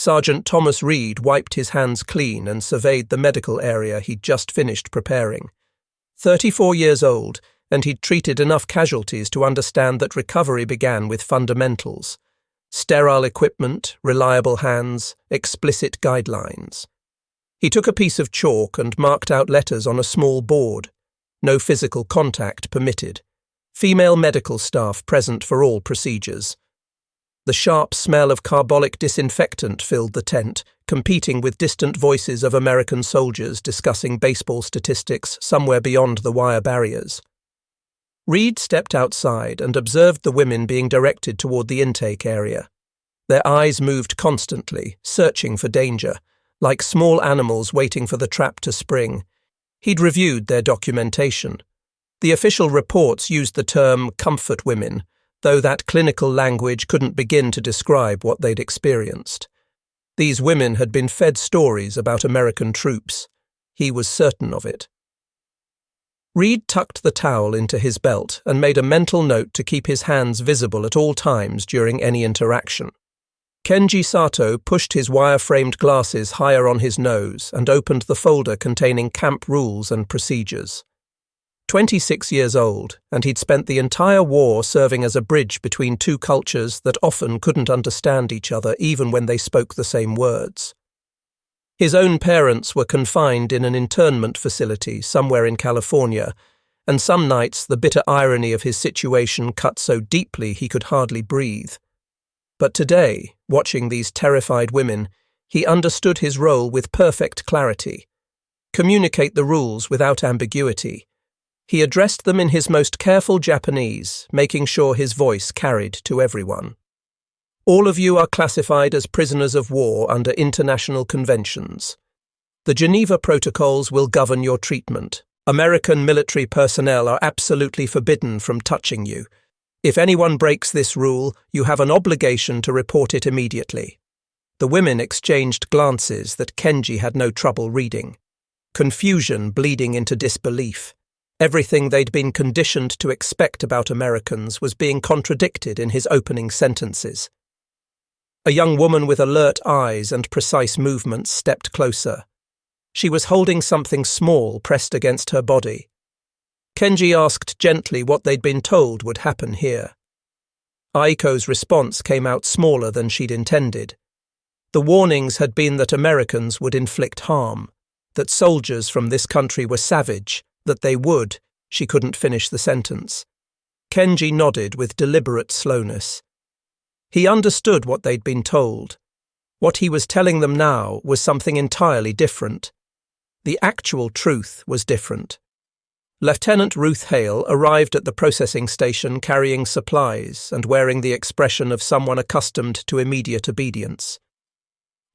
Sergeant Thomas Reed wiped his hands clean and surveyed the medical area he'd just finished preparing. 34 years old, and he'd treated enough casualties to understand that recovery began with fundamentals: sterile equipment, reliable hands, explicit guidelines. He took a piece of chalk and marked out letters on a small board. No physical contact permitted. Female medical staff present for all procedures. The sharp smell of carbolic disinfectant filled the tent, competing with distant voices of American soldiers discussing baseball statistics somewhere beyond the wire barriers. Reed stepped outside and observed the women being directed toward the intake area. Their eyes moved constantly, searching for danger, like small animals waiting for the trap to spring. He'd reviewed their documentation. The official reports used the term comfort women, though that clinical language couldn't begin to describe what they'd experienced. These women had been fed stories about American troops. He was certain of it. Reed tucked the towel into his belt and made a mental note to keep his hands visible at all times during any interaction. Kenji Sato pushed his wire-framed glasses higher on his nose and opened the folder containing camp rules and procedures. 26 years old, and he'd spent the entire war serving as a bridge between two cultures that often couldn't understand each other even when they spoke the same words. His own parents were confined in an internment facility somewhere in California, and some nights the bitter irony of his situation cut so deeply he could hardly breathe. But today, watching these terrified women, he understood his role with perfect clarity. Communicate the rules without ambiguity. He addressed them in his most careful Japanese, making sure his voice carried to everyone. All of you are classified as prisoners of war under international conventions. The Geneva Protocols will govern your treatment. American military personnel are absolutely forbidden from touching you. If anyone breaks this rule, you have an obligation to report it immediately. The women exchanged glances that Kenji had no trouble reading. Confusion bleeding into disbelief. Everything they'd been conditioned to expect about Americans was being contradicted in his opening sentences. A young woman with alert eyes and precise movements stepped closer. She was holding something small pressed against her body. Kenji asked gently what they'd been told would happen here. Aiko's response came out smaller than she'd intended. The warnings had been that Americans would inflict harm, that soldiers from this country were savage, that they would. She couldn't finish the sentence. Kenji nodded with deliberate slowness. He understood what they'd been told. What he was telling them now was something entirely different. The actual truth was different. Lieutenant Ruth Hale arrived at the processing station carrying supplies and wearing the expression of someone accustomed to immediate obedience.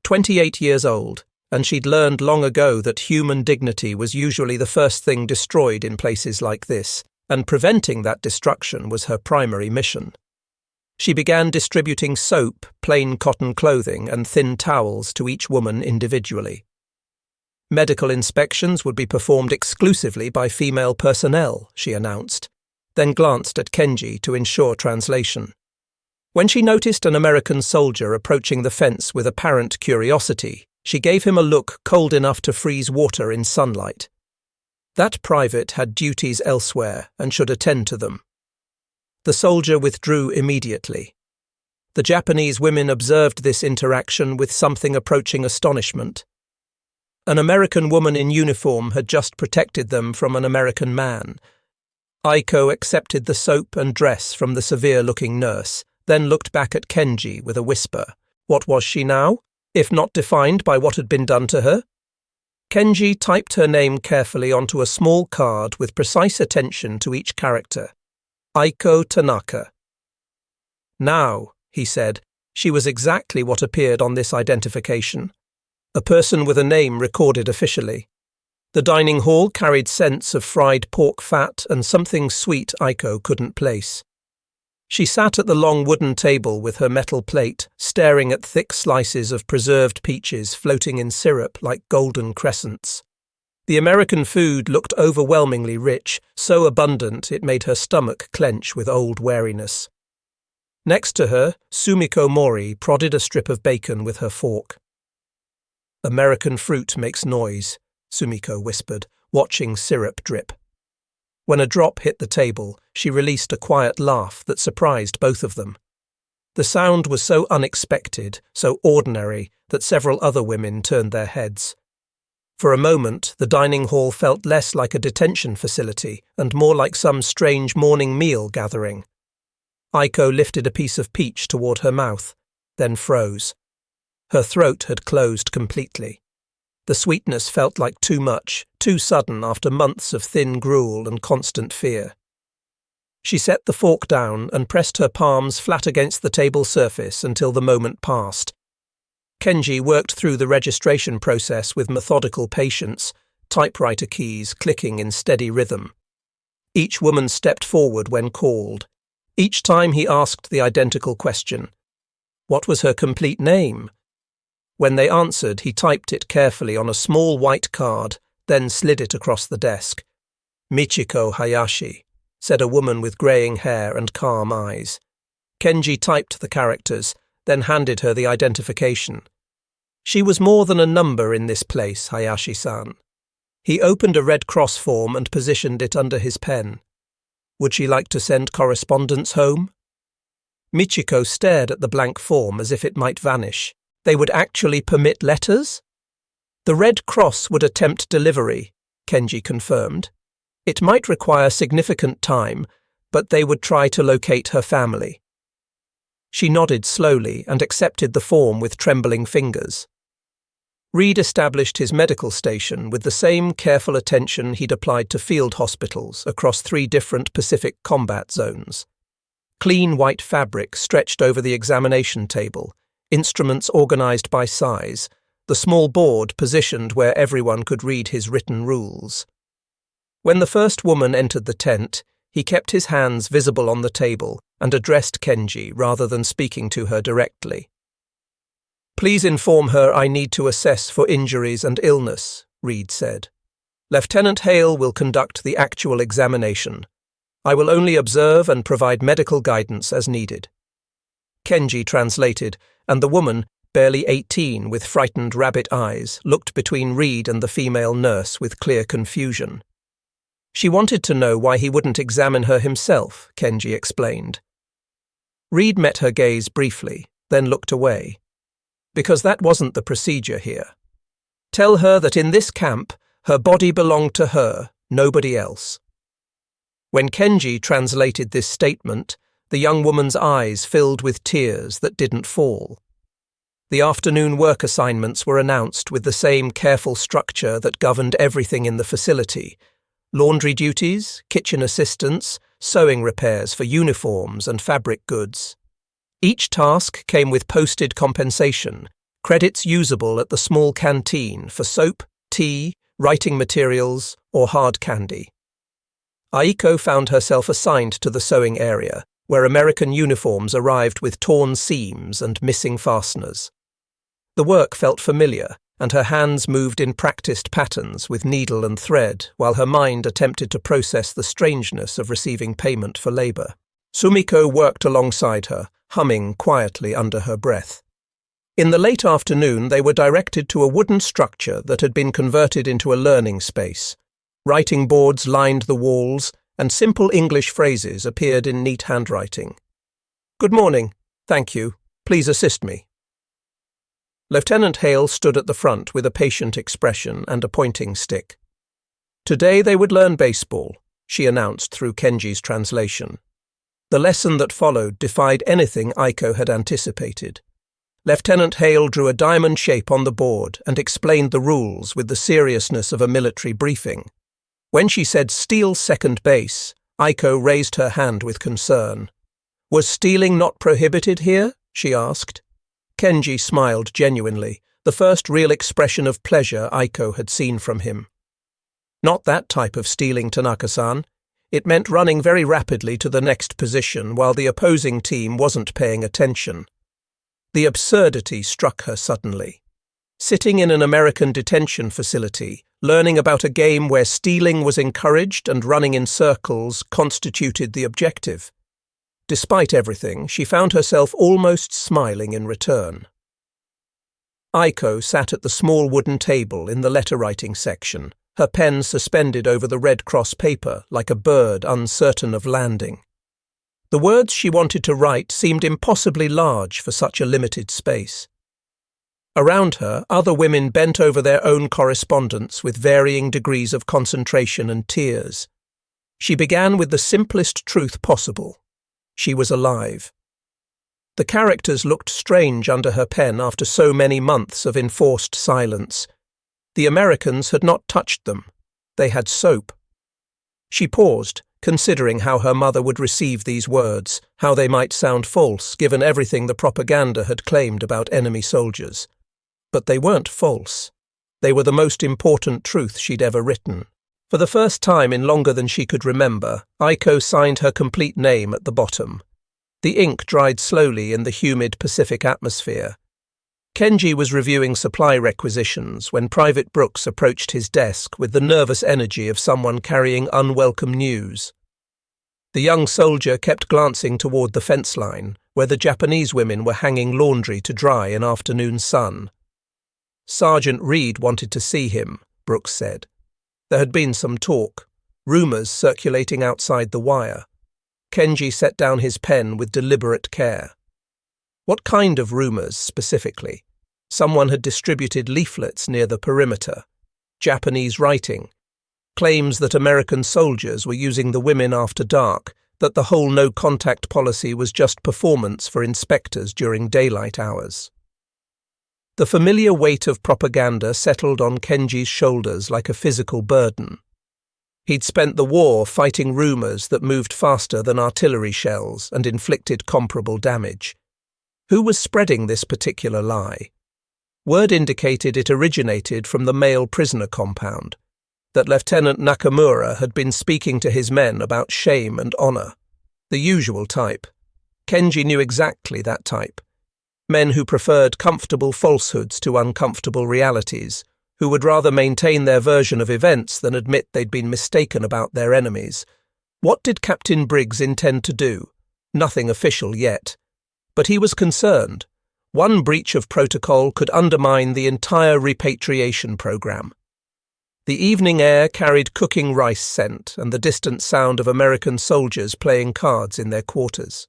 28 years old, and she'd learned long ago that human dignity was usually the first thing destroyed in places like this, and preventing that destruction was her primary mission. She began distributing soap, plain cotton clothing, and thin towels to each woman individually. Medical inspections would be performed exclusively by female personnel, she announced, then glanced at Kenji to ensure translation. When she noticed an American soldier approaching the fence with apparent curiosity, she gave him a look cold enough to freeze water in sunlight. That private had duties elsewhere and should attend to them. The soldier withdrew immediately. The Japanese women observed this interaction with something approaching astonishment. An American woman in uniform had just protected them from an American man. Aiko accepted the soap and dress from the severe-looking nurse, then looked back at Kenji with a whisper. What was she now, if not defined by what had been done to her? Kenji typed her name carefully onto a small card with precise attention to each character. Aiko Tanaka. Now, he said, she was exactly what appeared on this identification. A person with a name recorded officially. The dining hall carried scents of fried pork fat and something sweet Aiko couldn't place. She sat at the long wooden table with her metal plate, staring at thick slices of preserved peaches floating in syrup like golden crescents. The American food looked overwhelmingly rich, so abundant it made her stomach clench with old wariness. Next to her, Sumiko Mori prodded a strip of bacon with her fork. "American fruit makes noise," Sumiko whispered, watching syrup drip. When a drop hit the table, she released a quiet laugh that surprised both of them. The sound was so unexpected, so ordinary, that several other women turned their heads. For a moment, the dining hall felt less like a detention facility and more like some strange morning meal gathering. Aiko lifted a piece of peach toward her mouth, then froze. Her throat had closed completely. The sweetness felt like too much, too sudden after months of thin gruel and constant fear. She set the fork down and pressed her palms flat against the table surface until the moment passed. Kenji worked through the registration process with methodical patience, typewriter keys clicking in steady rhythm. Each woman stepped forward when called. Each time he asked the identical question. What was her complete name? When they answered, he typed it carefully on a small white card, then slid it across the desk. "Michiko Hayashi," said a woman with greying hair and calm eyes. Kenji typed the characters, then handed her the identification. She was more than a number in this place, Hayashi-san. He opened a Red Cross form and positioned it under his pen. Would she like to send correspondence home? Michiko stared at the blank form as if it might vanish. They would actually permit letters? The Red Cross would attempt delivery, Kenji confirmed. It might require significant time, but they would try to locate her family. She nodded slowly and accepted the form with trembling fingers. Reed established his medical station with the same careful attention he'd applied to field hospitals across 3 different Pacific combat zones. Clean white fabric stretched over the examination table, instruments organized by size, the small board positioned where everyone could read his written rules. When the first woman entered the tent, he kept his hands visible on the table and addressed Kenji rather than speaking to her directly. "Please inform her I need to assess for injuries and illness," Reed said. "Lieutenant Hale will conduct the actual examination. I will only observe and provide medical guidance as needed." Kenji translated, and the woman, barely 18 with frightened rabbit eyes, looked between Reed and the female nurse with clear confusion. She wanted to know why he wouldn't examine her himself, Kenji explained. Reed met her gaze briefly, then looked away. Because that wasn't the procedure here. Tell her that in this camp, her body belonged to her, nobody else. When Kenji translated this statement, the young woman's eyes filled with tears that didn't fall. The afternoon work assignments were announced with the same careful structure that governed everything in the facility: laundry duties, kitchen assistance, sewing repairs for uniforms and fabric goods. Each task came with posted compensation, credits usable at the small canteen for soap, tea, writing materials, or hard candy. Aiko found herself assigned to the sewing area, where American uniforms arrived with torn seams and missing fasteners. The work felt familiar, and her hands moved in practiced patterns with needle and thread, while her mind attempted to process the strangeness of receiving payment for labor. Sumiko worked alongside her, humming quietly under her breath. In the late afternoon, they were directed to a wooden structure that had been converted into a learning space. Writing boards lined the walls, and simple English phrases appeared in neat handwriting. "Good morning. Thank you. Please assist me." Lieutenant Hale stood at the front with a patient expression and a pointing stick. Today they would learn baseball, she announced through Kenji's translation. The lesson that followed defied anything Aiko had anticipated. Lieutenant Hale drew a diamond shape on the board and explained the rules with the seriousness of a military briefing. When she said steal second base, Aiko raised her hand with concern. "Was stealing not prohibited here?" she asked. Kenji smiled genuinely, the first real expression of pleasure Aiko had seen from him. "Not that type of stealing, Tanaka-san. It meant running very rapidly to the next position while the opposing team wasn't paying attention." The absurdity struck her suddenly. Sitting in an American detention facility, learning about a game where stealing was encouraged and running in circles constituted the objective. despite everything, she found herself almost smiling in return. Aiko sat at the small wooden table in the letter-writing section, her pen suspended over the Red Cross paper like a bird uncertain of landing. The words she wanted to write seemed impossibly large for such a limited space. Around her, other women bent over their own correspondence with varying degrees of concentration and tears. She began with the simplest truth possible. She was alive. The characters looked strange under her pen after so many months of enforced silence. The Americans had not touched them. They had soap. She paused, considering how her mother would receive these words, how they might sound false given everything the propaganda had claimed about enemy soldiers. But they weren't false. They were the most important truth she'd ever written. For the first time in longer than she could remember, Aiko signed her complete name at the bottom. The ink dried slowly in the humid Pacific atmosphere. Kenji was reviewing supply requisitions when Private Brooks approached his desk with the nervous energy of someone carrying unwelcome news. The young soldier kept glancing toward the fence line, where the Japanese women were hanging laundry to dry in afternoon sun. Sergeant Reed wanted to see him, Brooks said. There had been some talk, rumours circulating outside the wire. Kenji set down his pen with deliberate care. What kind of rumours, specifically? Someone had distributed leaflets near the perimeter. Japanese writing. Claims that American soldiers were using the women after dark, that the whole no-contact policy was just performance for inspectors during daylight hours. The familiar weight of propaganda settled on Kenji's shoulders like a physical burden. He'd spent the war fighting rumours that moved faster than artillery shells and inflicted comparable damage. Who was spreading this particular lie? Word indicated it originated from the male prisoner compound, that Lieutenant Nakamura had been speaking to his men about shame and honour. The usual type. Kenji knew exactly that type. Men who preferred comfortable falsehoods to uncomfortable realities, who would rather maintain their version of events than admit they'd been mistaken about their enemies. What did Captain Briggs intend to do? Nothing official yet. But he was concerned. One breach of protocol could undermine the entire repatriation program. The evening air carried cooking rice scent and the distant sound of American soldiers playing cards in their quarters.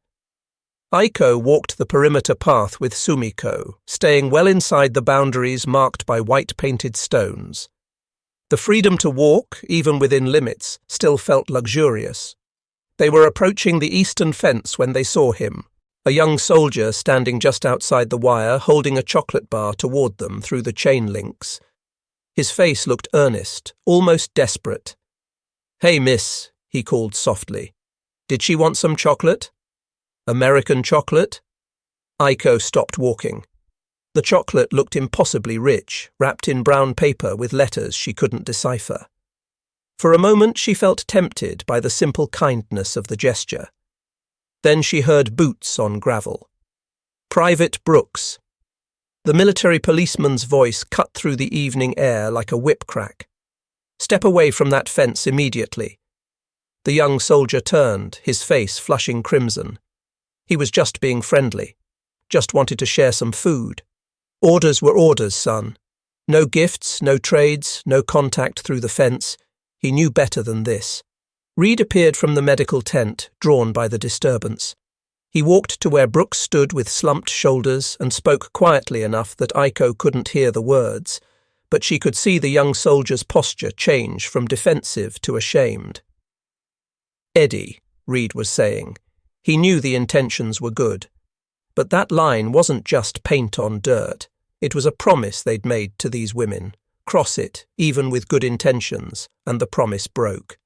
Aiko walked the perimeter path with Sumiko, staying well inside the boundaries marked by white-painted stones. The freedom to walk, even within limits, still felt luxurious. They were approaching the eastern fence when they saw him, a young soldier standing just outside the wire holding a chocolate bar toward them through the chain links. His face looked earnest, almost desperate. "Hey, miss," he called softly. "Did she want some chocolate?" "American chocolate?" Aiko stopped walking. The chocolate looked impossibly rich, wrapped in brown paper with letters she couldn't decipher. For a moment she felt tempted by the simple kindness of the gesture. Then she heard boots on gravel. Private Brooks. The military policeman's voice cut through the evening air like a whip crack. "Step away from that fence immediately." The young soldier turned, his face flushing crimson. He was just being friendly, just wanted to share some food. Orders were orders, son. No gifts, no trades, no contact through the fence. He knew better than this. Reed appeared from the medical tent, drawn by the disturbance. He walked to where Brooks stood with slumped shoulders and spoke quietly enough that Aiko couldn't hear the words, but she could see the young soldier's posture change from defensive to ashamed. "Eddie," Reed was saying. He knew the intentions were good. But that line wasn't just paint on dirt. It was a promise they'd made to these women. Cross it, even with good intentions, and the promise broke.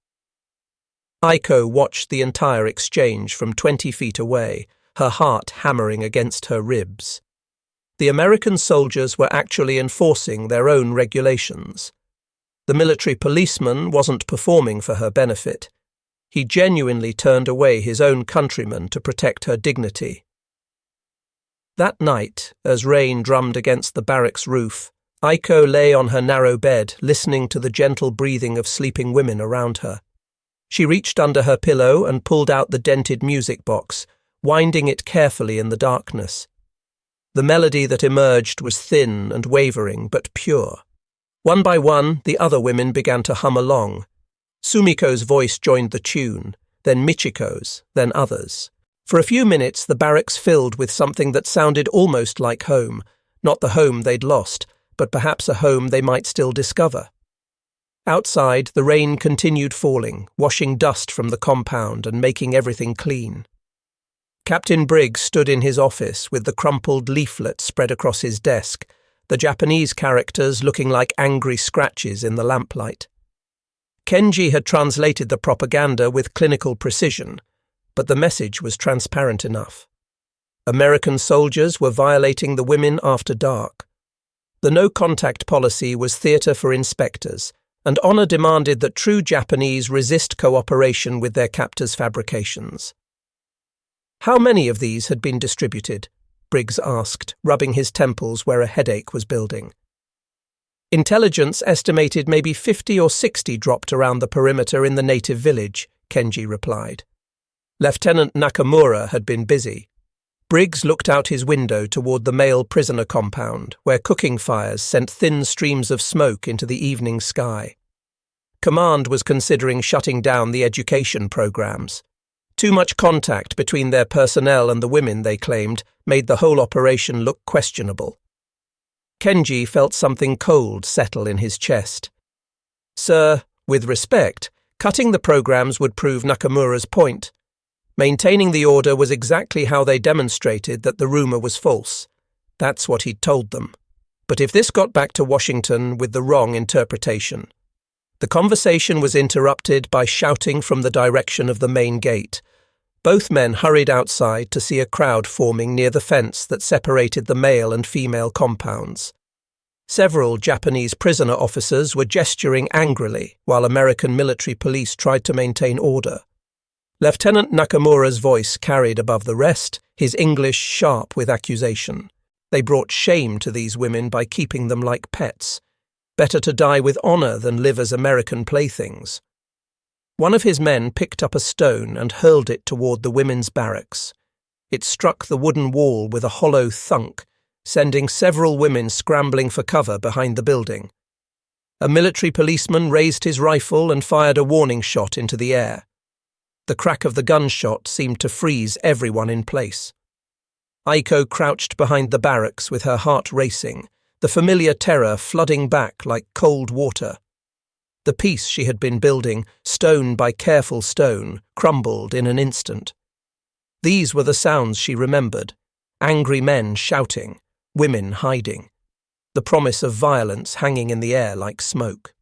Aiko watched the entire exchange from 20 feet away, her heart hammering against her ribs. The American soldiers were actually enforcing their own regulations. The military policeman wasn't performing for her benefit. He genuinely turned away his own countrymen to protect her dignity. That night, as rain drummed against the barracks roof, Aiko lay on her narrow bed, listening to the gentle breathing of sleeping women around her. She reached under her pillow and pulled out the dented music box, winding it carefully in the darkness. The melody that emerged was thin and wavering, but pure. One by one, the other women began to hum along. Sumiko's voice joined the tune, then Michiko's, then others. For a few minutes, the barracks filled with something that sounded almost like home, not the home they'd lost, but perhaps a home they might still discover. Outside, the rain continued falling, washing dust from the compound and making everything clean. Captain Briggs stood in his office with the crumpled leaflet spread across his desk, the Japanese characters looking like angry scratches in the lamplight. Kenji had translated the propaganda with clinical precision, but the message was transparent enough. American soldiers were violating the women after dark. The no-contact policy was theatre for inspectors, and honor demanded that true Japanese resist cooperation with their captors' fabrications. How many of these had been distributed? Briggs asked, rubbing his temples where a headache was building. Intelligence estimated maybe 50 or 60 dropped around the perimeter in the native village, Kenji replied. Lieutenant Nakamura had been busy. Briggs looked out his window toward the male prisoner compound, where cooking fires sent thin streams of smoke into the evening sky. Command was considering shutting down the education programs. Too much contact between their personnel and the women, they claimed, made the whole operation look questionable. Kenji felt something cold settle in his chest. Sir, with respect, cutting the programs would prove Nakamura's point. Maintaining the order was exactly how they demonstrated that the rumor was false. That's what he'd told them. But if this got back to Washington with the wrong interpretation. The conversation was interrupted by shouting from the direction of the main gate. Both men hurried outside to see a crowd forming near the fence that separated the male and female compounds. Several Japanese prisoner officers were gesturing angrily while American military police tried to maintain order. Lieutenant Nakamura's voice carried above the rest, his English sharp with accusation. They brought shame to these women by keeping them like pets. Better to die with honor than live as American playthings. One of his men picked up a stone and hurled it toward the women's barracks. It struck the wooden wall with a hollow thunk, sending several women scrambling for cover behind the building. A military policeman raised his rifle and fired a warning shot into the air. The crack of the gunshot seemed to freeze everyone in place. Aiko crouched behind the barracks with her heart racing, the familiar terror flooding back like cold water. The peace she had been building, stone by careful stone, crumbled in an instant. These were the sounds she remembered: angry men shouting, women hiding, the promise of violence hanging in the air like smoke.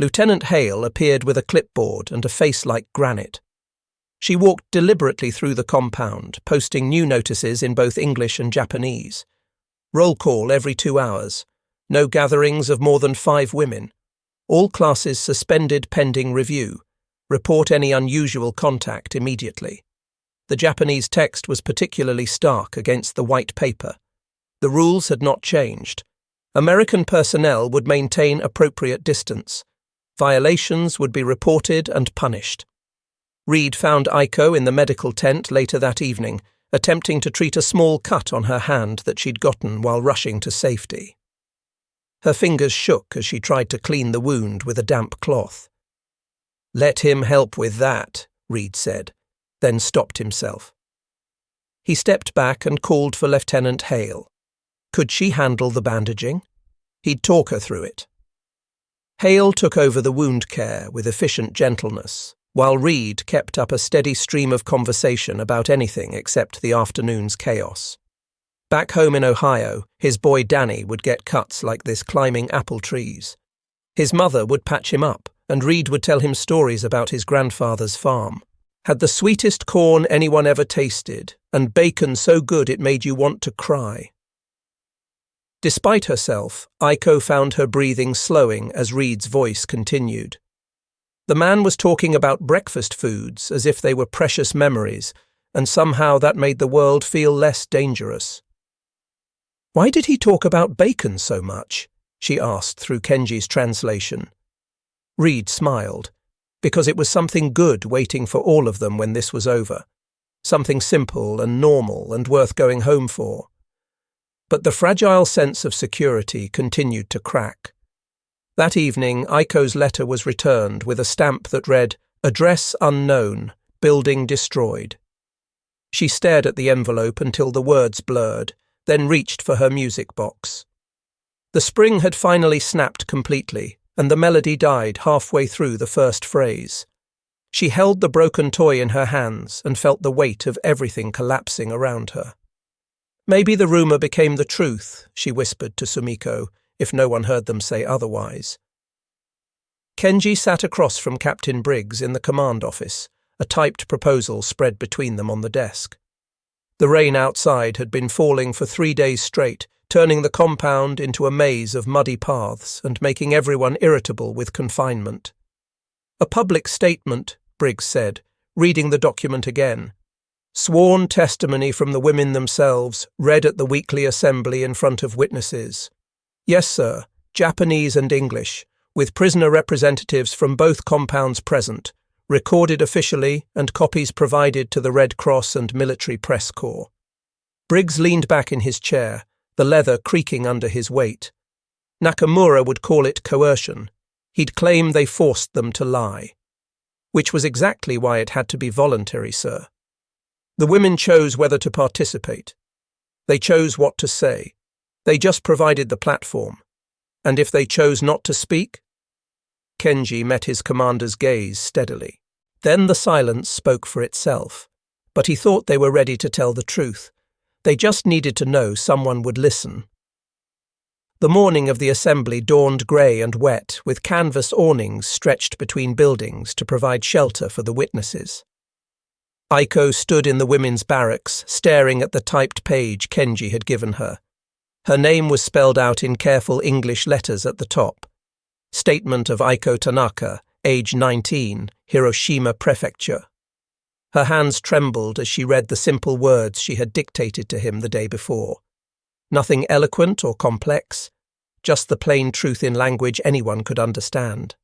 Lieutenant Hale appeared with a clipboard and a face like granite. She walked deliberately through the compound, posting new notices in both English and Japanese. Roll call every 2 hours. No gatherings of more than 5 women. All classes suspended pending review. Report any unusual contact immediately. The Japanese text was particularly stark against the white paper. The rules had not changed. American personnel would maintain appropriate distance. Violations would be reported and punished. Reed found Aiko in the medical tent later that evening, attempting to treat a small cut on her hand that she'd gotten while rushing to safety. Her fingers shook as she tried to clean the wound with a damp cloth. "Let him help with that," Reed said, then stopped himself. He stepped back and called for Lieutenant Hale. Could she handle the bandaging? He'd talk her through it. Hale took over the wound care with efficient gentleness, while Reed kept up a steady stream of conversation about anything except the afternoon's chaos. Back home in Ohio, his boy Danny would get cuts like this climbing apple trees. His mother would patch him up, and Reed would tell him stories about his grandfather's farm. Had the sweetest corn anyone ever tasted, and bacon so good it made you want to cry. Despite herself, Aiko found her breathing slowing as Reed's voice continued. The man was talking about breakfast foods as if they were precious memories, and somehow that made the world feel less dangerous. "Why did he talk about bacon so much?" she asked through Kenji's translation. Reed smiled, because it was something good waiting for all of them when this was over. something simple and normal and worth going home for. But the fragile sense of security continued to crack. That evening, Aiko's letter was returned with a stamp that read, "Address unknown, building destroyed." She stared at the envelope until the words blurred, then reached for her music box. The spring had finally snapped completely, and the melody died halfway through the first phrase. She held the broken toy in her hands and felt the weight of everything collapsing around her. Maybe the rumor became the truth, she whispered to Sumiko, if no one heard them say otherwise. Kenji sat across from Captain Briggs in the command office, a typed proposal spread between them on the desk. The rain outside had been falling for 3 days straight, turning the compound into a maze of muddy paths and making everyone irritable with confinement. "A public statement," Briggs said, reading the document again. "Sworn testimony from the women themselves, read at the weekly assembly in front of witnesses. Yes, sir, Japanese and English, with prisoner representatives from both compounds present, recorded officially and copies provided to the Red Cross and Military Press Corps." Briggs leaned back in his chair, the leather creaking under his weight. Nakamura would call it coercion. He'd claim they forced them to lie. Which was exactly why it had to be voluntary, sir. The women chose whether to participate. They chose what to say. They just provided the platform. And if they chose not to speak? Kenji met his commander's gaze steadily. Then the silence spoke for itself. But he thought they were ready to tell the truth. They just needed to know someone would listen. The morning of the assembly dawned grey and wet, with canvas awnings stretched between buildings to provide shelter for the witnesses. Aiko stood in the women's barracks, staring at the typed page Kenji had given her. Her name was spelled out in careful English letters at the top. Statement of Aiko Tanaka, age 19, Hiroshima Prefecture. Her hands trembled as she read the simple words she had dictated to him the day before. Nothing eloquent or complex, just the plain truth in language anyone could understand.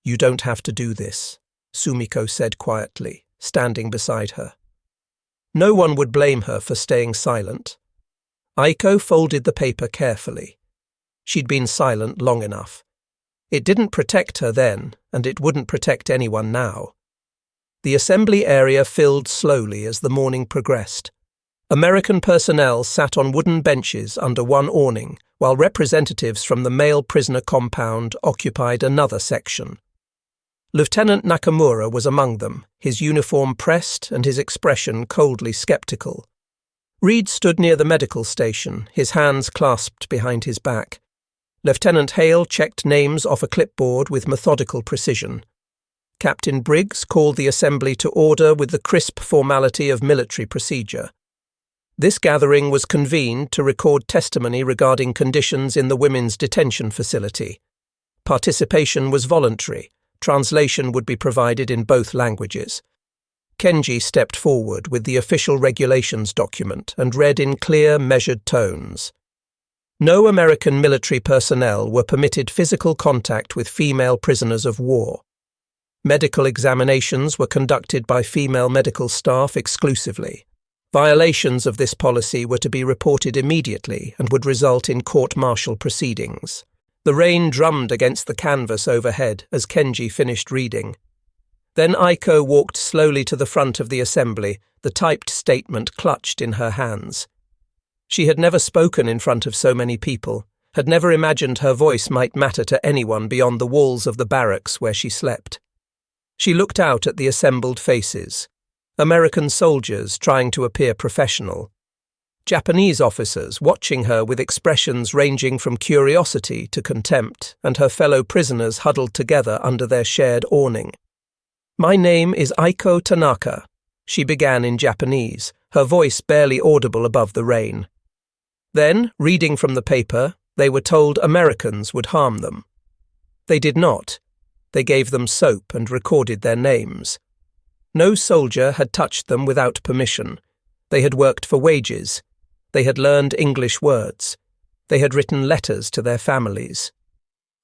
"You don't have to do this," Sumiko said quietly, standing beside her. No one would blame her for staying silent. Aiko folded the paper carefully. She'd been silent long enough. It didn't protect her then, and it wouldn't protect anyone now. The assembly area filled slowly as the morning progressed. American personnel sat on wooden benches under one awning, while representatives from the male prisoner compound occupied another section. Lieutenant Nakamura was among them, his uniform pressed and his expression coldly skeptical. Reed stood near the medical station, his hands clasped behind his back. Lieutenant Hale checked names off a clipboard with methodical precision. Captain Briggs called the assembly to order with the crisp formality of military procedure. This gathering was convened to record testimony regarding conditions in the women's detention facility. Participation was voluntary. Translation would be provided in both languages. Kenji stepped forward with the official regulations document and read in clear, measured tones. No American military personnel were permitted physical contact with female prisoners of war. Medical examinations were conducted by female medical staff exclusively. Violations of this policy were to be reported immediately and would result in court-martial proceedings. The rain drummed against the canvas overhead as Kenji finished reading. Then Aiko walked slowly to the front of the assembly, the typed statement clutched in her hands. She had never spoken in front of so many people, had never imagined her voice might matter to anyone beyond the walls of the barracks where she slept. She looked out at the assembled faces. American soldiers trying to appear professional. Japanese officers watching her with expressions ranging from curiosity to contempt, and her fellow prisoners huddled together under their shared awning. "My name is Aiko Tanaka," she began in Japanese, her voice barely audible above the rain. Then, reading from the paper, they were told Americans would harm them. They did not. They gave them soap and recorded their names. No soldier had touched them without permission. They had worked for wages. They had learned English words. They had written letters to their families.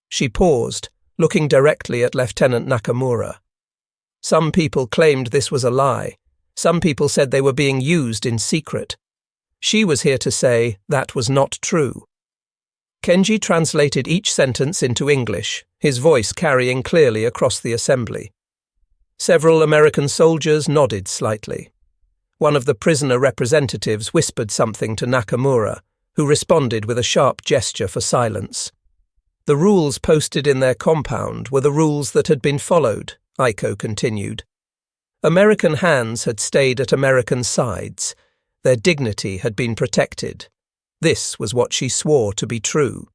She paused, looking directly at Lieutenant Nakamura. Some people claimed this was a lie. Some people said they were being used in secret. She was here to say that was not true. Kenji translated each sentence into English, his voice carrying clearly across the assembly. Several American soldiers nodded slightly. One of the prisoner representatives whispered something to Nakamura, who responded with a sharp gesture for silence. The rules posted in their compound were the rules that had been followed, Aiko continued. American hands had stayed at American sides. Their dignity had been protected. This was what she swore to be true.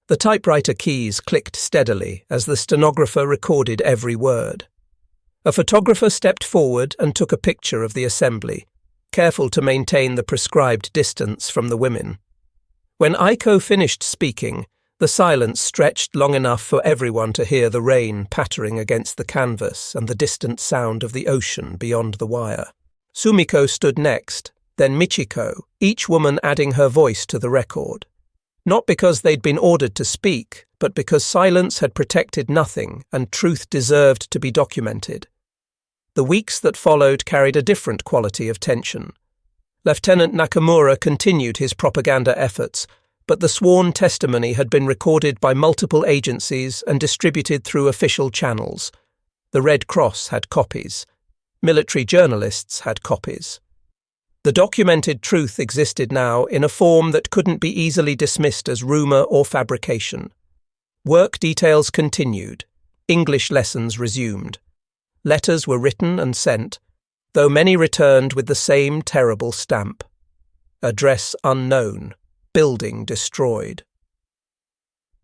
The typewriter keys clicked steadily as the stenographer recorded every word. A photographer stepped forward and took a picture of the assembly, careful to maintain the prescribed distance from the women. When Aiko finished speaking, the silence stretched long enough for everyone to hear the rain pattering against the canvas and the distant sound of the ocean beyond the wire. Sumiko stood next, then Michiko, each woman adding her voice to the record. Not because they'd been ordered to speak, but because silence had protected nothing and truth deserved to be documented. The weeks that followed carried a different quality of tension. Lieutenant Nakamura continued his propaganda efforts, but the sworn testimony had been recorded by multiple agencies and distributed through official channels. The Red Cross had copies. Military journalists had copies. The documented truth existed now in a form that couldn't be easily dismissed as rumour or fabrication. Work details continued. English lessons resumed. Letters were written and sent, though many returned with the same terrible stamp. Address unknown. Building destroyed.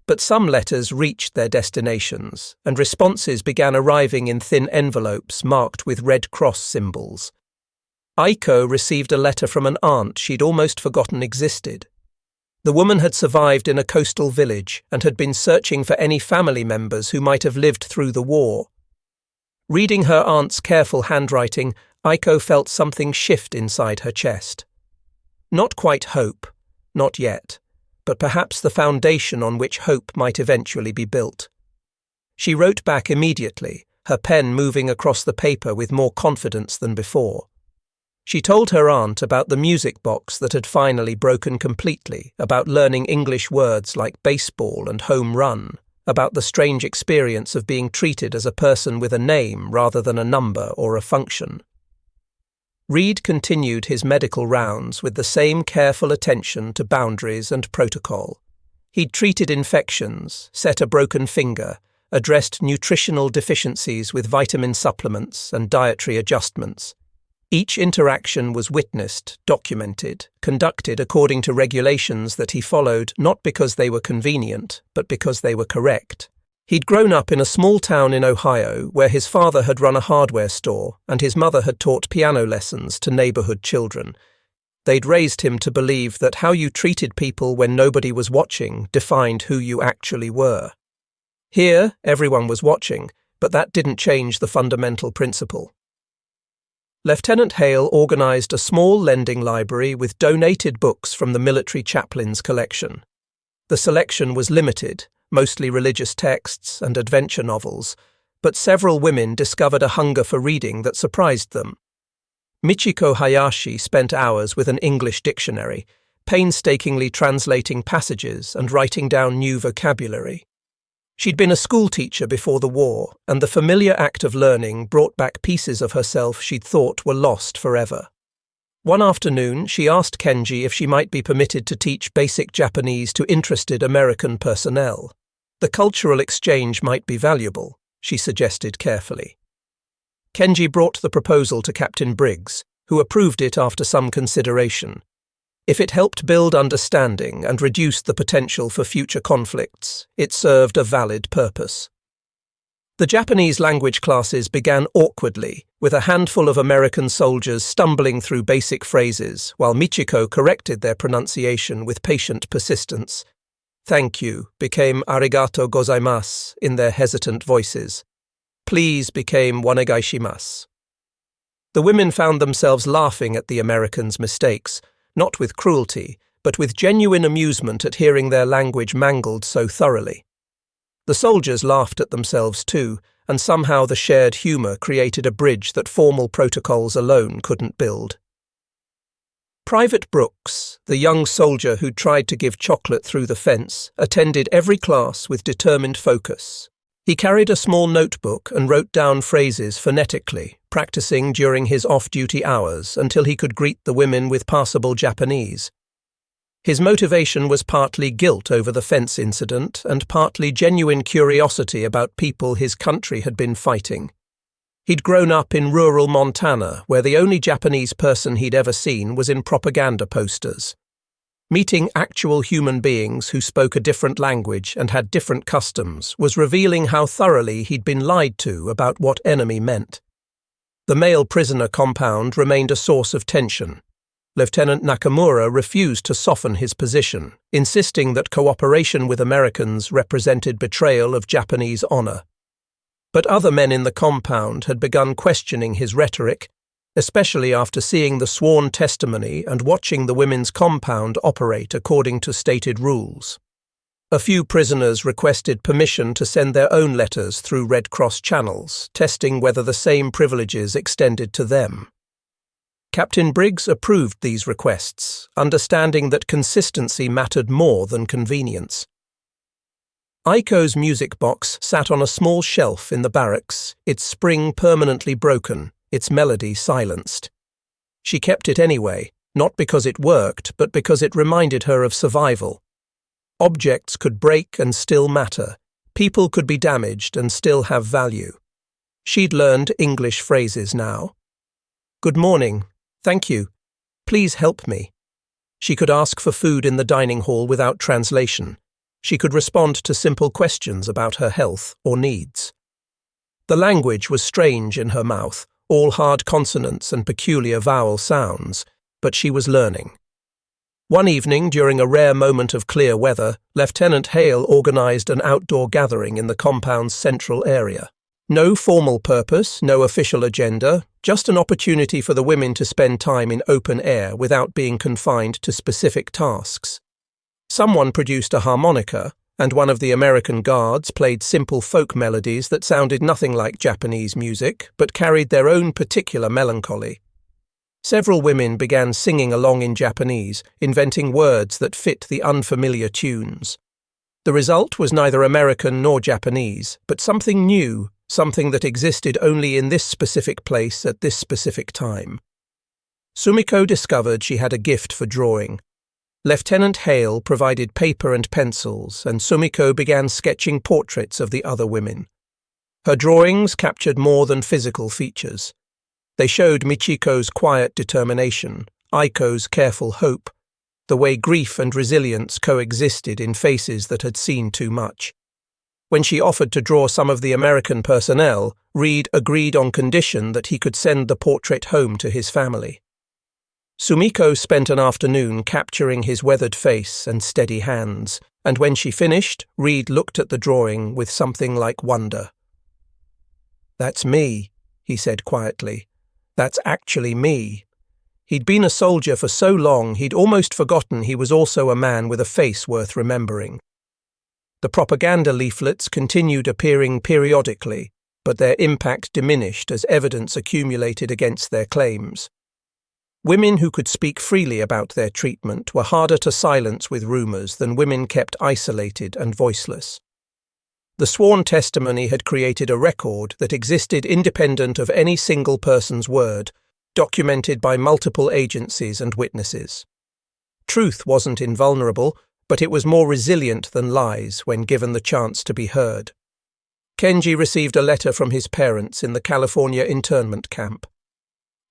But some letters reached their destinations, and responses began arriving in thin envelopes marked with Red Cross symbols. Aiko received a letter from an aunt she'd almost forgotten existed. The woman had survived in a coastal village and had been searching for any family members who might have lived through the war. Reading her aunt's careful handwriting, Aiko felt something shift inside her chest. Not quite hope. Not yet, but perhaps the foundation on which hope might eventually be built. She wrote back immediately, her pen moving across the paper with more confidence than before. She told her aunt about the music box that had finally broken completely, about learning English words like baseball and home run, about the strange experience of being treated as a person with a name rather than a number or a function. Reed continued his medical rounds with the same careful attention to boundaries and protocol. He'd treated infections, set a broken finger, addressed nutritional deficiencies with vitamin supplements and dietary adjustments. Each interaction was witnessed, documented, conducted according to regulations that he followed not because they were convenient, but because they were correct. He'd grown up in a small town in Ohio where his father had run a hardware store and his mother had taught piano lessons to neighborhood children. They'd raised him to believe that how you treated people when nobody was watching defined who you actually were. Here, everyone was watching, but that didn't change the fundamental principle. Lieutenant Hale organized a small lending library with donated books from the military chaplain's collection. The selection was limited, mostly religious texts and adventure novels, but several women discovered a hunger for reading that surprised them. Michiko Hayashi spent hours with an English dictionary, painstakingly translating passages and writing down new vocabulary. She'd been a schoolteacher before the war, and the familiar act of learning brought back pieces of herself she'd thought were lost forever. One afternoon, she asked Kenji if she might be permitted to teach basic Japanese to interested American personnel. The cultural exchange might be valuable, she suggested carefully. Kenji brought the proposal to Captain Briggs, who approved it after some consideration. If it helped build understanding and reduce the potential for future conflicts, it served a valid purpose. The Japanese language classes began awkwardly, with a handful of American soldiers stumbling through basic phrases, while Michiko corrected their pronunciation with patient persistence. Thank you became arigato gozaimasu in their hesitant voices. Please became onegaishimasu. The women found themselves laughing at the Americans' mistakes, not with cruelty, but with genuine amusement at hearing their language mangled so thoroughly. The soldiers laughed at themselves too, and somehow the shared humor created a bridge that formal protocols alone couldn't build. Private Brooks, the young soldier who tried to give chocolate through the fence, attended every class with determined focus. He carried a small notebook and wrote down phrases phonetically, practicing during his off-duty hours until he could greet the women with passable Japanese. His motivation was partly guilt over the fence incident and partly genuine curiosity about people his country had been fighting. He'd grown up in rural Montana, where the only Japanese person he'd ever seen was in propaganda posters. Meeting actual human beings who spoke a different language and had different customs was revealing how thoroughly he'd been lied to about what enemy meant. The male prisoner compound remained a source of tension. Lieutenant Nakamura refused to soften his position, insisting that cooperation with Americans represented betrayal of Japanese honor. But other men in the compound had begun questioning his rhetoric, especially after seeing the sworn testimony and watching the women's compound operate according to stated rules. A few prisoners requested permission to send their own letters through Red Cross channels, testing whether the same privileges extended to them. Captain Briggs approved these requests, understanding that consistency mattered more than convenience. Aiko's music box sat on a small shelf in the barracks, its spring permanently broken, its melody silenced. She kept it anyway, not because it worked, but because it reminded her of survival. Objects could break and still matter. People could be damaged and still have value. She'd learned English phrases now. "Good morning. Thank you. Please help me." She could ask for food in the dining hall without translation. She could respond to simple questions about her health or needs. The language was strange in her mouth, all hard consonants and peculiar vowel sounds, but she was learning. One evening, during a rare moment of clear weather, Lieutenant Hale organized an outdoor gathering in the compound's central area. No formal purpose, no official agenda, just an opportunity for the women to spend time in open air without being confined to specific tasks. Someone produced a harmonica, and one of the American guards played simple folk melodies that sounded nothing like Japanese music, but carried their own particular melancholy. Several women began singing along in Japanese, inventing words that fit the unfamiliar tunes. The result was neither American nor Japanese, but something new, something that existed only in this specific place at this specific time. Sumiko discovered she had a gift for drawing. Lieutenant Hale provided paper and pencils, and Sumiko began sketching portraits of the other women. Her drawings captured more than physical features. They showed Michiko's quiet determination, Aiko's careful hope, the way grief and resilience coexisted in faces that had seen too much. When she offered to draw some of the American personnel, Reed agreed on condition that he could send the portrait home to his family. Sumiko spent an afternoon capturing his weathered face and steady hands, and when she finished, Reed looked at the drawing with something like wonder. "That's me," he said quietly. "That's actually me." He'd been a soldier for so long he'd almost forgotten he was also a man with a face worth remembering. The propaganda leaflets continued appearing periodically, but their impact diminished as evidence accumulated against their claims. Women who could speak freely about their treatment were harder to silence with rumors than women kept isolated and voiceless. The sworn testimony had created a record that existed independent of any single person's word, documented by multiple agencies and witnesses. Truth wasn't invulnerable, but it was more resilient than lies when given the chance to be heard. Kenji received a letter from his parents in the California internment camp.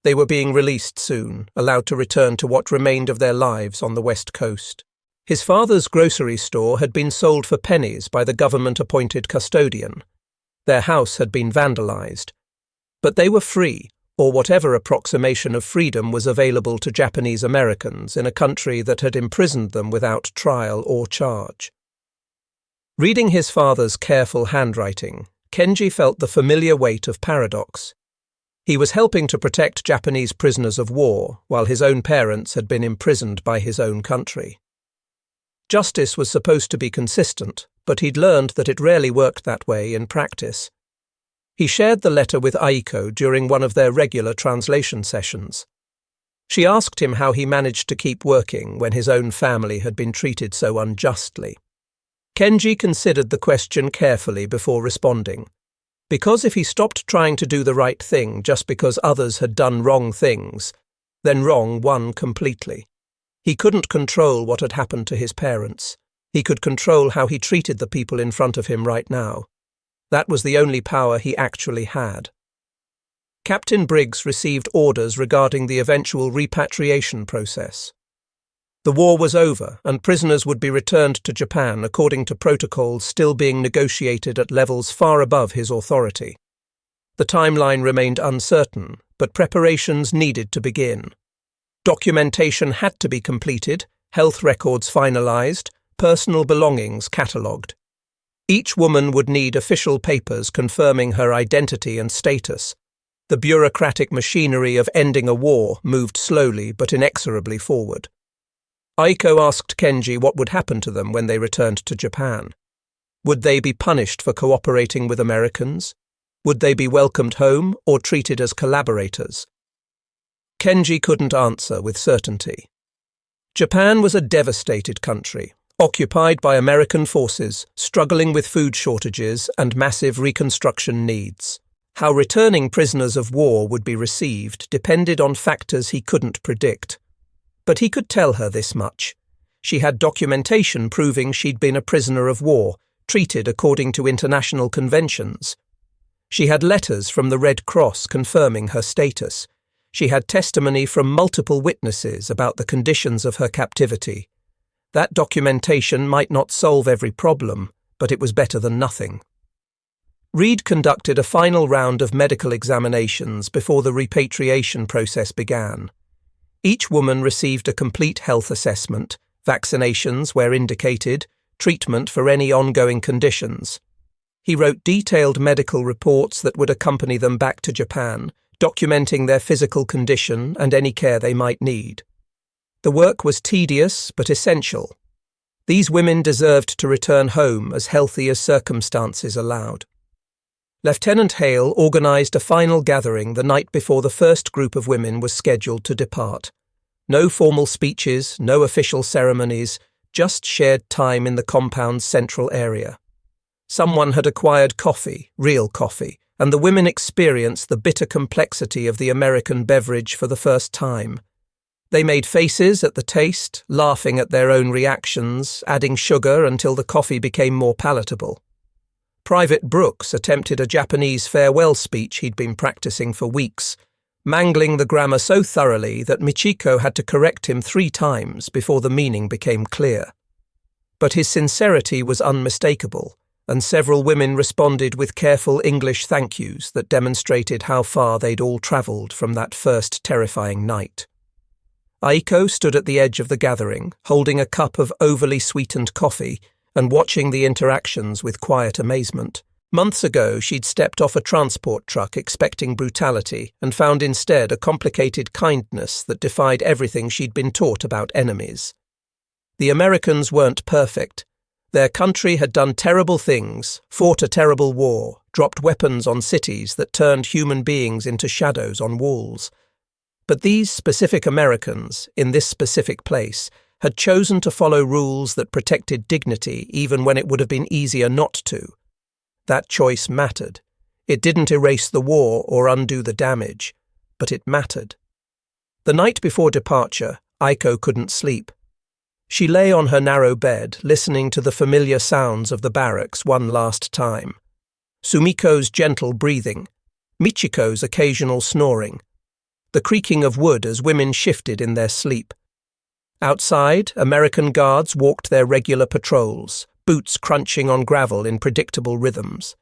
They were being released soon, allowed to return to what remained of their lives on the West Coast. His father's grocery store had been sold for pennies by the government-appointed custodian. Their house had been vandalized. But they were free, or whatever approximation of freedom was available to Japanese Americans in a country that had imprisoned them without trial or charge. Reading his father's careful handwriting, Kenji felt the familiar weight of paradox. He was helping to protect Japanese prisoners of war, while his own parents had been imprisoned by his own country. Justice was supposed to be consistent, but he'd learned that it rarely worked that way in practice. He shared the letter with Aiko during one of their regular translation sessions. She asked him how he managed to keep working when his own family had been treated so unjustly. Kenji considered the question carefully before responding. Because if he stopped trying to do the right thing just because others had done wrong things, then wrong won completely. He couldn't control what had happened to his parents. He could control how he treated the people in front of him right now. That was the only power he actually had. Captain Briggs received orders regarding the eventual repatriation process. The war was over, and prisoners would be returned to Japan according to protocols still being negotiated at levels far above his authority. The timeline remained uncertain, but preparations needed to begin. Documentation had to be completed, health records finalized, personal belongings catalogued. Each woman would need official papers confirming her identity and status. The bureaucratic machinery of ending a war moved slowly but inexorably forward. Aiko asked Kenji what would happen to them when they returned to Japan. Would they be punished for cooperating with Americans? Would they be welcomed home or treated as collaborators? Kenji couldn't answer with certainty. Japan was a devastated country, occupied by American forces, struggling with food shortages and massive reconstruction needs. How returning prisoners of war would be received depended on factors he couldn't predict. But he could tell her this much. She had documentation proving she'd been a prisoner of war, treated according to international conventions. She had letters from the Red Cross confirming her status. She had testimony from multiple witnesses about the conditions of her captivity. That documentation might not solve every problem, but it was better than nothing. Reed conducted a final round of medical examinations before the repatriation process began. Each woman received a complete health assessment, vaccinations where indicated, treatment for any ongoing conditions. He wrote detailed medical reports that would accompany them back to Japan, documenting their physical condition and any care they might need. The work was tedious but essential. These women deserved to return home as healthy as circumstances allowed. Lieutenant Hale organised a final gathering the night before the first group of women was scheduled to depart. No formal speeches, no official ceremonies, just shared time in the compound's central area. Someone had acquired coffee, real coffee, and the women experienced the bitter complexity of the American beverage for the first time. They made faces at the taste, laughing at their own reactions, adding sugar until the coffee became more palatable. Private Brooks attempted a Japanese farewell speech he'd been practicing for weeks, mangling the grammar so thoroughly that Michiko had to correct him 3 times before the meaning became clear. But his sincerity was unmistakable, and several women responded with careful English thank yous that demonstrated how far they'd all travelled from that first terrifying night. Aiko stood at the edge of the gathering, holding a cup of overly sweetened coffee and watching the interactions with quiet amazement. Months ago, she'd stepped off a transport truck expecting brutality and found instead a complicated kindness that defied everything she'd been taught about enemies. The Americans weren't perfect. Their country had done terrible things, fought a terrible war, dropped weapons on cities that turned human beings into shadows on walls. But these specific Americans, in this specific place, had chosen to follow rules that protected dignity even when it would have been easier not to. That choice mattered. It didn't erase the war or undo the damage, but it mattered. The night before departure, Aiko couldn't sleep. She lay on her narrow bed, listening to the familiar sounds of the barracks one last time. Sumiko's gentle breathing, Michiko's occasional snoring, the creaking of wood as women shifted in their sleep. Outside, American guards walked their regular patrols, boots crunching on gravel in predictable rhythms.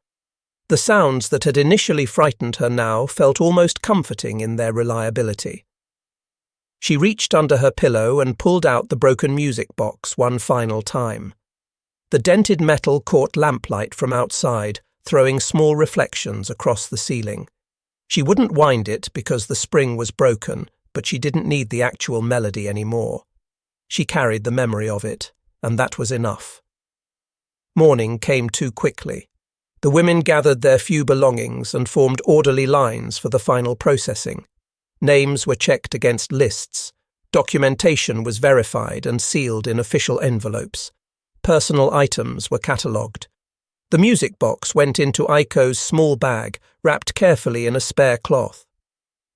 The sounds that had initially frightened her now felt almost comforting in their reliability. She reached under her pillow and pulled out the broken music box one final time. The dented metal caught lamplight from outside, throwing small reflections across the ceiling. She wouldn't wind it because the spring was broken, but she didn't need the actual melody anymore. She carried the memory of it, and that was enough. Morning came too quickly. The women gathered their few belongings and formed orderly lines for the final processing. Names were checked against lists. Documentation was verified and sealed in official envelopes. Personal items were catalogued. The music box went into Aiko's small bag, wrapped carefully in a spare cloth.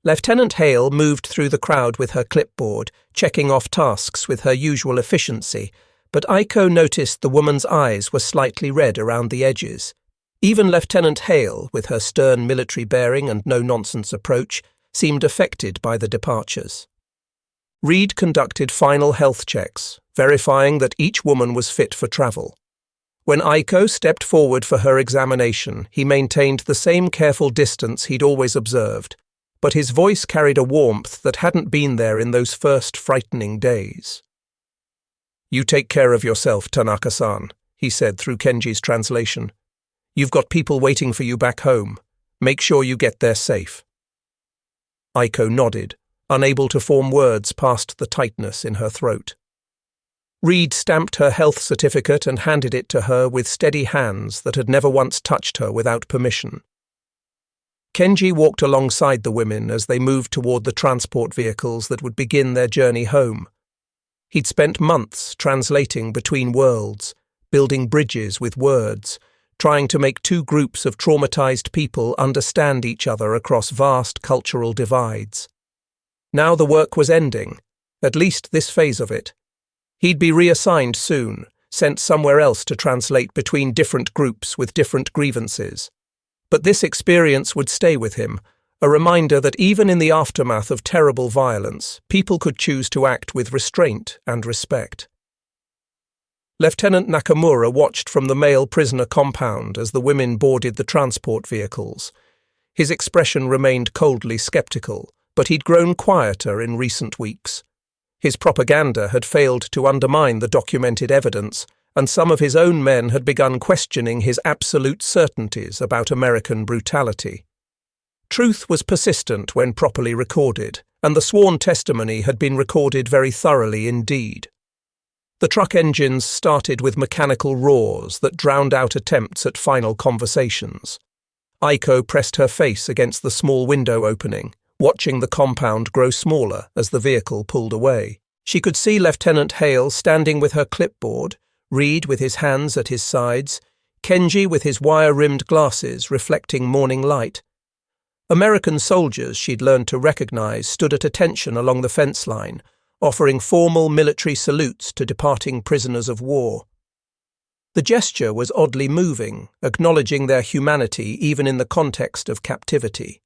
Lieutenant Hale moved through the crowd with her clipboard, checking off tasks with her usual efficiency, but Aiko noticed the woman's eyes were slightly red around the edges. Even Lieutenant Hale, with her stern military bearing and no-nonsense approach, seemed affected by the departures. Reed conducted final health checks, verifying that each woman was fit for travel. When Aiko stepped forward for her examination, he maintained the same careful distance he'd always observed, but his voice carried a warmth that hadn't been there in those first frightening days. "You take care of yourself, Tanaka-san," he said through Kenji's translation. "You've got people waiting for you back home. Make sure you get there safe." Aiko nodded, unable to form words past the tightness in her throat. Reed stamped her health certificate and handed it to her with steady hands that had never once touched her without permission. Kenji walked alongside the women as they moved toward the transport vehicles that would begin their journey home. He'd spent months translating between worlds, building bridges with words, trying to make two groups of traumatized people understand each other across vast cultural divides. Now the work was ending, at least this phase of it. He'd be reassigned soon, sent somewhere else to translate between different groups with different grievances. But this experience would stay with him, a reminder that even in the aftermath of terrible violence, people could choose to act with restraint and respect. Lieutenant Nakamura watched from the male prisoner compound as the women boarded the transport vehicles. His expression remained coldly skeptical, but he'd grown quieter in recent weeks. His propaganda had failed to undermine the documented evidence, and some of his own men had begun questioning his absolute certainties about American brutality. Truth was persistent when properly recorded, and the sworn testimony had been recorded very thoroughly indeed. The truck engines started with mechanical roars that drowned out attempts at final conversations. Aiko pressed her face against the small window opening, watching the compound grow smaller as the vehicle pulled away. She could see Lieutenant Hale standing with her clipboard, Reed with his hands at his sides, Kenji with his wire-rimmed glasses reflecting morning light. American soldiers she'd learned to recognize stood at attention along the fence line, offering formal military salutes to departing prisoners of war. The gesture was oddly moving, acknowledging their humanity even in the context of captivity.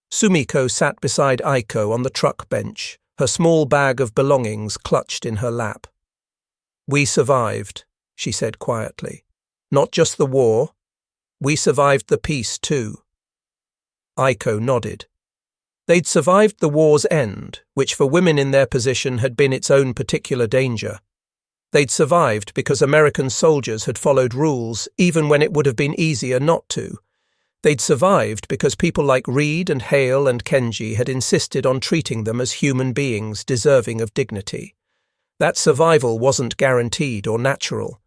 Sumiko sat beside Aiko on the truck bench, her small bag of belongings clutched in her lap. "We survived," she said quietly. "Not just the war. We survived the peace too." Aiko nodded. They'd survived the war's end, which for women in their position had been its own particular danger. They'd survived because American soldiers had followed rules even when it would have been easier not to. They'd survived because people like Reed and Hale and Kenji had insisted on treating them as human beings deserving of dignity. That survival wasn't guaranteed or natural.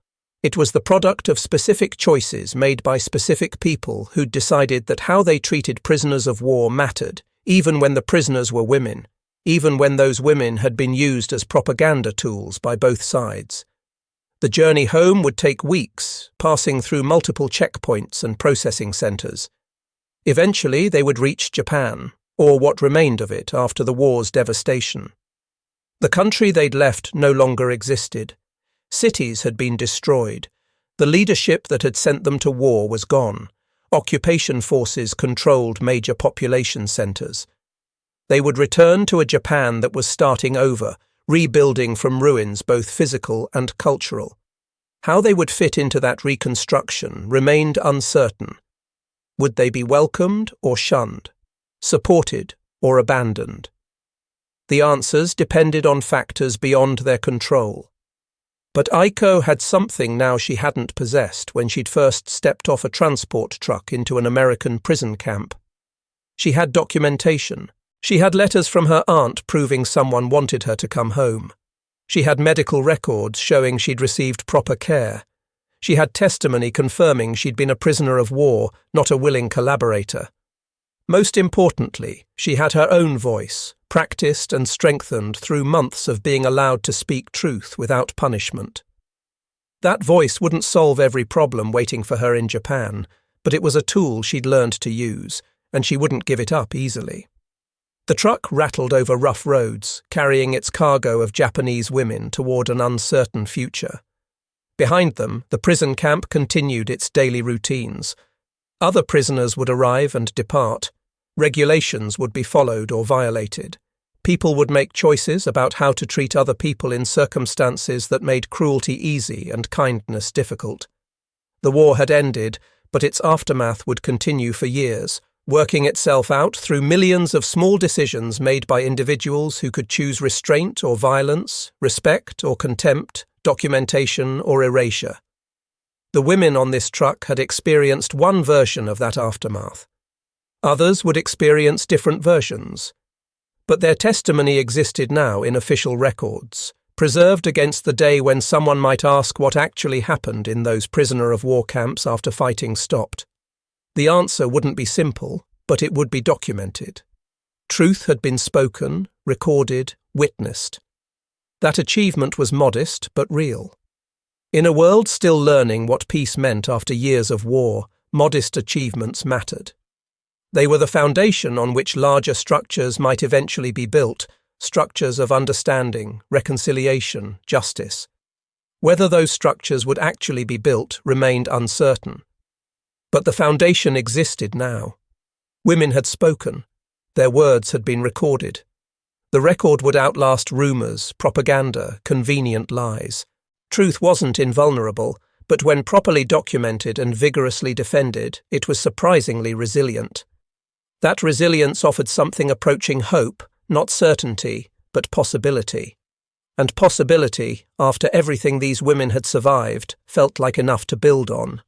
It was the product of specific choices made by specific people who'd decided that how they treated prisoners of war mattered, even when the prisoners were women, even when those women had been used as propaganda tools by both sides. The journey home would take weeks, passing through multiple checkpoints and processing centers. Eventually, they would reach Japan, or what remained of it after the war's devastation. The country they'd left no longer existed. Cities had been destroyed. The leadership that had sent them to war was gone. Occupation forces controlled major population centers. They would return to a Japan that was starting over, rebuilding from ruins both physical and cultural. How they would fit into that reconstruction remained uncertain. Would they be welcomed or shunned, supported or abandoned? The answers depended on factors beyond their control. But Aiko had something now she hadn't possessed when she'd first stepped off a transport truck into an American prison camp. She had documentation. She had letters from her aunt proving someone wanted her to come home. She had medical records showing she'd received proper care. She had testimony confirming she'd been a prisoner of war, not a willing collaborator. Most importantly, she had her own voice, practiced and strengthened through months of being allowed to speak truth without punishment. That voice wouldn't solve every problem waiting for her in Japan, but it was a tool she'd learned to use, and she wouldn't give it up easily. The truck rattled over rough roads, carrying its cargo of Japanese women toward an uncertain future. Behind them, the prison camp continued its daily routines. Other prisoners would arrive and depart. Regulations would be followed or violated. People would make choices about how to treat other people in circumstances that made cruelty easy and kindness difficult. The war had ended, but its aftermath would continue for years, working itself out through millions of small decisions made by individuals who could choose restraint or violence, respect or contempt, documentation or erasure. The women on this truck had experienced one version of that aftermath. Others would experience different versions. But their testimony existed now in official records, preserved against the day when someone might ask what actually happened in those prisoner of war camps after fighting stopped. The answer wouldn't be simple, but it would be documented. Truth had been spoken, recorded, witnessed. That achievement was modest but real. In a world still learning what peace meant after years of war, modest achievements mattered. They were the foundation on which larger structures might eventually be built, structures of understanding, reconciliation, justice. Whether those structures would actually be built remained uncertain. But the foundation existed now. Women had spoken. Their words had been recorded. The record would outlast rumours, propaganda, convenient lies. Truth wasn't invulnerable, but when properly documented and vigorously defended, it was surprisingly resilient. That resilience offered something approaching hope, not certainty, but possibility. And possibility, after everything these women had survived, felt like enough to build on.